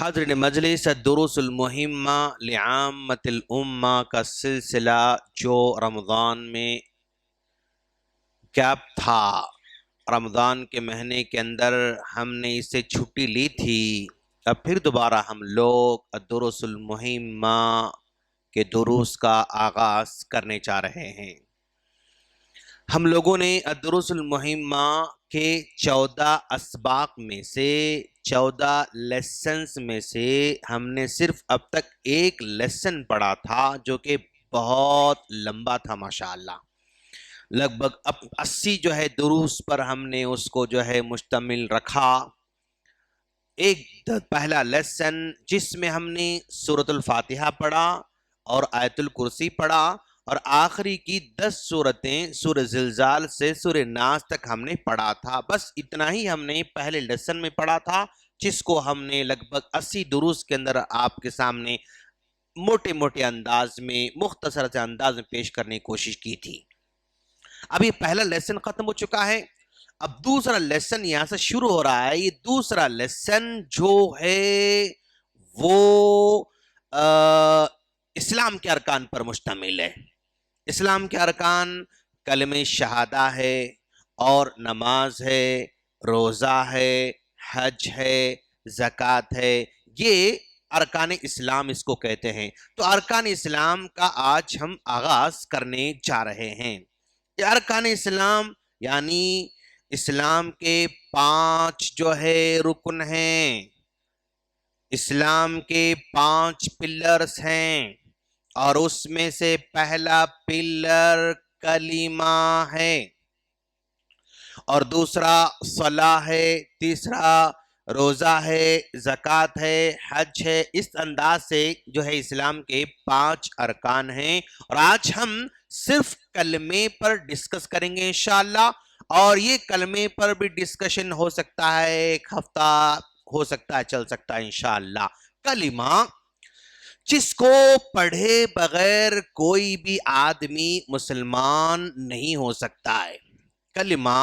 حاضرین مجلس الدروس المہمہ لعامۃ الامہ کا سلسلہ جو رمضان میں گیپ تھا، رمضان کے مہینے کے اندر ہم نے اس سے چھٹی لی تھی، اب پھر دوبارہ ہم لوگ الدروس المہمہ کے دروس کا آغاز کرنے جا رہے ہیں۔ ہم لوگوں نے الدروس المہمہ کے 14 اسباق میں سے 14 لیسنز میں سے ہم نے صرف اب تک ایک لیسن پڑھا تھا جو کہ بہت لمبا تھا ماشاءاللہ، لگ بھگ 80 جو ہے دروس پر ہم نے اس کو جو ہے مشتمل رکھا۔ ایک پہلا لیسن جس میں ہم نے سورۃ الفاتحہ پڑھا اور آیت الکرسی پڑھا، اور آخری کی 10 سورتیں سورہ زلزال سے سورہ ناس تک ہم نے پڑھا تھا۔ بس اتنا ہی ہم نے پہلے لیسن میں پڑھا تھا، جس کو ہم نے لگ بھگ 80 دروس کے اندر آپ کے سامنے موٹے موٹے انداز میں مختصر سے انداز میں پیش کرنے کی کوشش کی تھی۔ اب یہ پہلا لیسن ختم ہو چکا ہے، اب دوسرا لیسن یہاں سے شروع ہو رہا ہے۔ یہ دوسرا لیسن جو ہے وہ اسلام کے ارکان پر مشتمل ہے۔ اسلام کے ارکان کلمہ شہادہ ہے اور نماز ہے، روزہ ہے، حج ہے، زکوٰۃ ہے، یہ ارکان اسلام اس کو کہتے ہیں۔ تو ارکان اسلام کا آج ہم آغاز کرنے جا رہے ہیں۔ یہ ارکان اسلام یعنی اسلام کے 5 جو ہے رکن ہیں، اسلام کے 5 پلرز ہیں، اور اس میں سے پہلا پلر کلمہ ہے، اور دوسرا صلاح ہے، تیسرا روزہ ہے، زکوٰۃ ہے، حج ہے۔ اس انداز سے جو ہے اسلام کے 5 ارکان ہیں، اور آج ہم صرف کلمے پر ڈسکس کریں گے انشاءاللہ، اور یہ کلمے پر بھی ڈسکشن ہو سکتا ہے، ایک ہفتہ ہو سکتا ہے، چل سکتا ہے انشاءاللہ۔ کلمہ جس کو پڑھے بغیر کوئی بھی آدمی مسلمان نہیں ہو سکتا ہے، کلمہ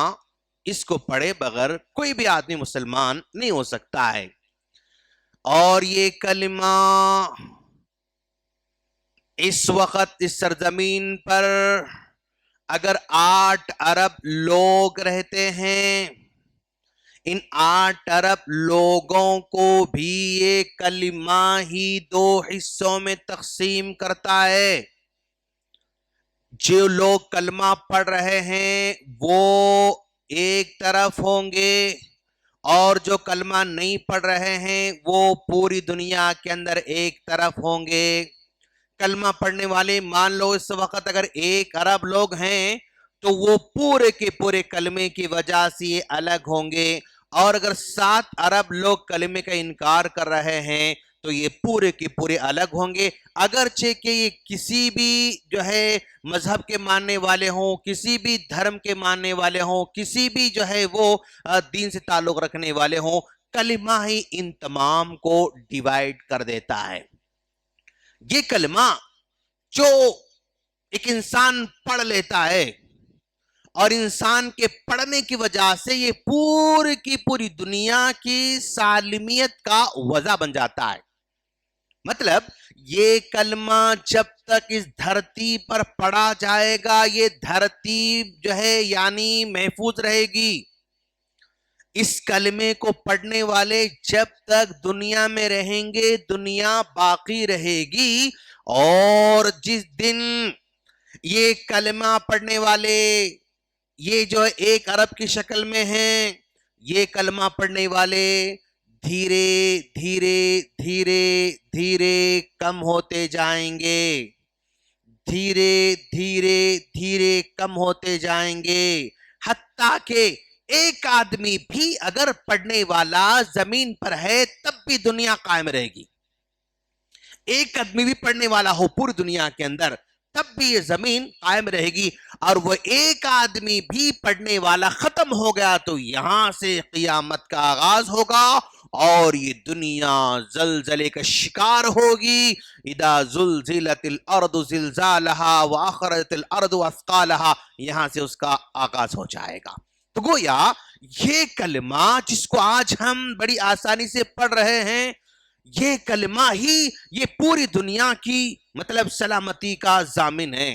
اس کو پڑھے بغیر کوئی بھی آدمی مسلمان نہیں ہو سکتا ہے۔ اور یہ کلمہ اس وقت اس سرزمین پر اگر 8 ارب لوگ رہتے ہیں، ان 8 ارب لوگوں کو بھی یہ کلمہ ہی 2 حصوں میں تقسیم کرتا ہے۔ جو لوگ کلمہ پڑھ رہے ہیں وہ ایک طرف ہوں گے، اور جو کلمہ نہیں پڑھ رہے ہیں وہ پوری دنیا کے اندر ایک طرف ہوں گے۔ کلمہ پڑھنے والے مان لو اس وقت اگر 1 ارب لوگ ہیں تو وہ پورے کے پورے کلمے کی وجہ سے یہ الگ ہوں گے، اور اگر 7 ارب لوگ کلمے کا انکار کر رہے ہیں تو یہ پورے کے پورے الگ ہوں گے، اگرچہ کہ یہ کسی بھی جو ہے مذہب کے ماننے والے ہوں، کسی بھی دھرم کے ماننے والے ہوں، کسی بھی جو ہے وہ دین سے تعلق رکھنے والے ہوں، کلمہ ہی ان تمام کو ڈیوائیڈ کر دیتا ہے۔ یہ کلمہ جو ایک انسان پڑھ لیتا ہے، اور انسان کے پڑھنے کی وجہ سے یہ پوری کی پوری دنیا کی سالمیت کا وجہ بن جاتا ہے۔ مطلب یہ کلمہ جب تک اس دھرتی پر پڑھا جائے گا، یہ دھرتی جو ہے یعنی محفوظ رہے گی۔ اس کلمے کو پڑھنے والے جب تک دنیا میں رہیں گے دنیا باقی رہے گی، اور جس دن یہ کلمہ پڑھنے والے یہ جو 1 ارب کی شکل میں ہیں، یہ کلمہ پڑھنے والے دھیرے دھیرے دھیرے دھیرے کم ہوتے جائیں گے، دھیرے دھیرے دھیرے کم ہوتے جائیں گے، حتیٰ کہ ایک آدمی بھی اگر پڑھنے والا زمین پر ہے تب بھی دنیا قائم رہے گی۔ ایک آدمی بھی پڑھنے والا ہو پوری دنیا کے اندر تب بھی یہ زمین قائم رہے گی، اور وہ ایک آدمی بھی پڑھنے والا ختم ہو گیا تو یہاں سے قیامت کا آغاز ہوگا، اور یہ دنیا زلزلے کا شکار ہوگی۔ اذا زلزلت الارض زلزالها واخرجت الارض اثقالها، یہاں سے اس کا آغاز ہو جائے گا۔ تو گویا یہ کلمہ جس کو آج ہم بڑی آسانی سے پڑھ رہے ہیں، یہ کلمہ ہی یہ پوری دنیا کی مطلب سلامتی کا ضامن ہے.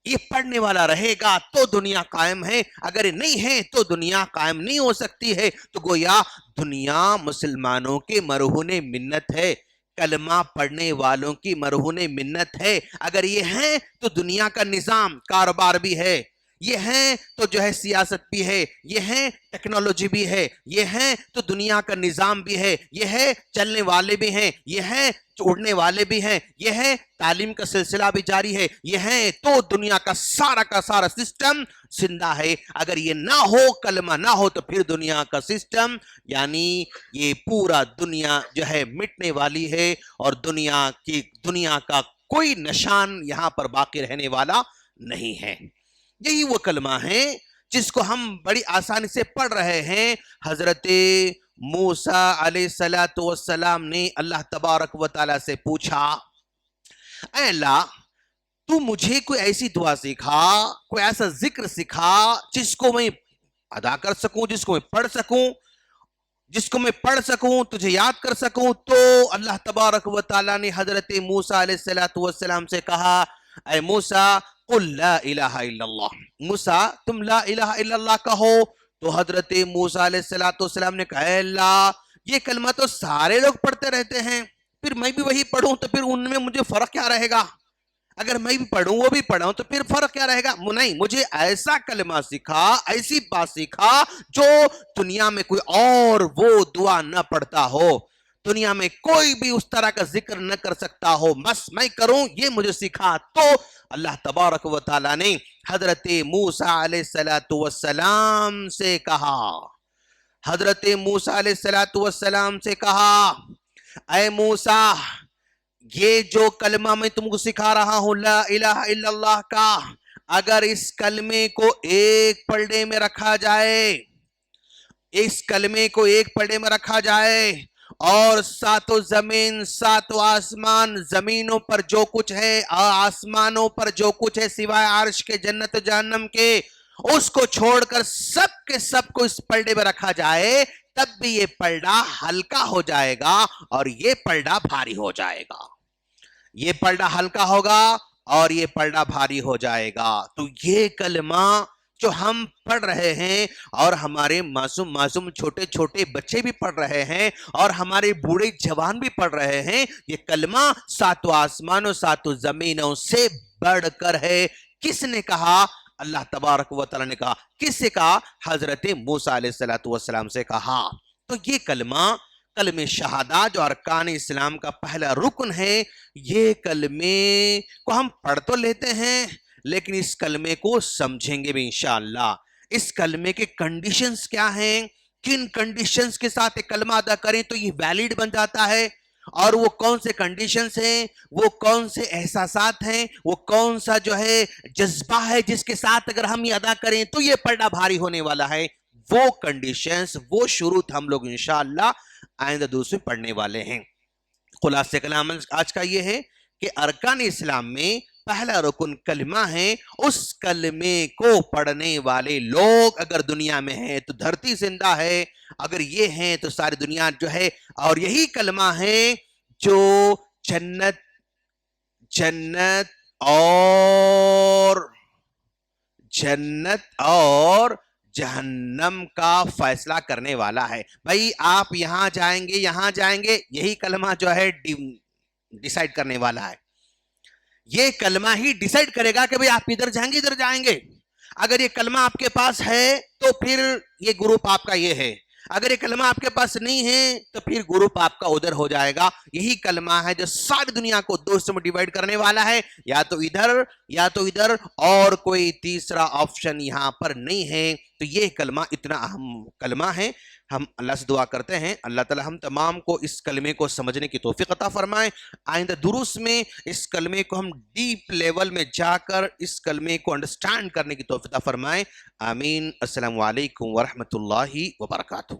یہ پڑھنے والا رہے گا تو دنیا قائم ہے، اگر یہ نہیں ہے تو دنیا قائم نہیں ہو سکتی ہے. تو گویا دنیا مسلمانوں کے مرہون منت ہے، کلمہ پڑھنے والوں کی مرہون منت ہے. اگر یہ ہیں تو دنیا کا نظام کاروبار بھی ہے، یہ ہیں تو جو ہے سیاست بھی ہے، یہ ہیں ٹیکنالوجی بھی ہے، یہ ہیں تو دنیا کا نظام بھی ہے، یہ ہے چلنے والے بھی ہیں، یہ ہیں اڑنے والے بھی ہیں، یہ ہے تعلیم کا سلسلہ بھی جاری ہے، یہ ہیں تو دنیا کا سارا سسٹم زندہ ہے. اگر یہ نہ ہو، کلمہ نہ ہو، تو پھر دنیا کا سسٹم یعنی یہ پورا دنیا جو ہے مٹنے والی ہے، اور دنیا کا کوئی نشان یہاں پر باقی رہنے والا نہیں ہے. یہی وہ کلمہ ہے جس کو ہم بڑی آسانی سے پڑھ رہے ہیں. حضرت موسیٰ علیہ السلام نے اللہ تبارک و تعالیٰ سے پوچھا، اے اللہ تو مجھے کوئی ایسی دعا سکھا، کوئی ایسا ذکر سکھا جس کو میں ادا کر سکوں، جس کو میں پڑھ سکوں تجھے یاد کر سکوں. تو اللہ تبارک و تعالیٰ نے حضرت موسیٰ علیہ السلام سے کہا، اے موسیٰ قل لا الہ الا اللہ، موسیٰ تم لا الہ الا اللہ کہو. تو حضرت موسیٰ علیہ السلام نے کہا، اے اللہ یہ کلمہ تو سارے لوگ پڑھتے رہتے ہیں، پھر میں بھی وہی پڑھوں تو پھر ان میں مجھے فرق کیا رہے گا؟ اگر میں بھی پڑھوں وہ بھی پڑھوں تو پھر فرق کیا رہے گا؟ نہیں، مجھے ایسا کلمہ سکھا، ایسی بات سکھا جو دنیا میں کوئی اور وہ دعا نہ پڑھتا ہو، دنیا میں کوئی بھی اس طرح کا ذکر نہ کر سکتا ہو، بس میں کروں، یہ مجھے سکھا. تو اللہ تبارک و تعالیٰ نے حضرت موسیٰ علیہ السلام سے کہا، حضرت موسیٰ علیہ السلام سے کہا، اے موسیٰ یہ جو کلمہ میں تم کو سکھا رہا ہوں لا الہ الا اللہ کا، اگر اس کلمے کو ایک پلڑے میں رکھا جائے، اس کلمے کو ایک پلڑے میں رکھا جائے، اور ساتوں زمین ساتوں آسمان، زمینوں پر جو کچھ ہے آسمانوں پر جو کچھ ہے سوائے عرش کے، جنت و جہنم کے، اس کو چھوڑ کر سب کے سب کو اس پلڑے میں رکھا جائے، تب بھی یہ پلڑا ہلکا ہو جائے گا اور یہ پلڑا بھاری ہو جائے گا. یہ پلڑا ہلکا ہوگا اور یہ پلڑا بھاری ہو جائے گا. تو یہ کلمہ جو ہم پڑھ رہے ہیں اور ہمارے معصوم چھوٹے چھوٹے بچے بھی پڑھ رہے ہیں اور ہمارے بوڑھے جوان بھی پڑھ رہے ہیں، یہ کلمہ ساتوں آسمانوں ساتوں زمینوں سے بڑھ کر ہے. کس نے کہا؟ اللہ تبارک و تعالیٰ نے کہا. کس سے کہا؟ حضرت موسیٰ علیہ السلام سے کہا. تو یہ کلمہ شہادہ جو ارکان اسلام کا پہلا رکن ہے، یہ کلمے کو ہم پڑھ تو لیتے ہیں لیکن اس کلمے کو سمجھیں گے بھی انشاءاللہ. اس کلمے کے کنڈیشنز کیا ہیں، کن کنڈیشنز کے ساتھ ایک کلمہ ادا کریں تو یہ ویلڈ بن جاتا ہے، اور وہ کون سے کنڈیشنز ہیں، وہ کون سے احساسات ہیں، وہ کون سا جو ہے جذبہ ہے جس کے ساتھ اگر ہم یہ ادا کریں تو یہ پلڑا بھاری ہونے والا ہے. وہ کنڈیشنز، وہ شروط ہم لوگ انشاءاللہ آئندہ دروس میں پڑھنے والے ہیں. خلاصہ کلام آج کا یہ ہے کہ ارکان اسلام میں پہلا رکن کلمہ ہے. اس کلمے کو پڑھنے والے لوگ اگر دنیا میں ہیں تو دھرتی زندہ ہے، اگر یہ ہیں تو ساری دنیا جو ہے، اور یہی کلمہ ہے جو جنت اور جہنم کا فیصلہ کرنے والا ہے. بھائی آپ یہاں جائیں گے، یہی کلمہ جو ہے ڈیسائیڈ کرنے والا ہے. یہ کلمہ ہی ڈیسائیڈ کرے گا کہ بھئی آپ ادھر جائیں گے. اگر یہ کلمہ آپ کے پاس ہے تو پھر یہ گروپ آپ کا یہ ہے، اگر یہ کلمہ آپ کے پاس نہیں ہے تو پھر گروپ آپ کا ادھر ہو جائے گا. یہی کلمہ ہے جو ساری دنیا کو دو حصوں میں ڈیوائیڈ کرنے والا ہے، یا تو ادھر، اور کوئی تیسرا آپشن یہاں پر نہیں ہے. تو یہ کلمہ اتنا اہم کلمہ ہے. ہم اللہ سے دعا کرتے ہیں اللہ تعالی ہم تمام کو اس کلمے کو سمجھنے کی توفیق عطا فرمائے. آئندہ دروس میں اس کلمے کو ہم ڈیپ لیول میں جا کر اس کلمے کو انڈرسٹینڈ کرنے کی توفیق عطا فرمائے. آمین. السلام علیکم ورحمۃ اللہ وبرکاتہ.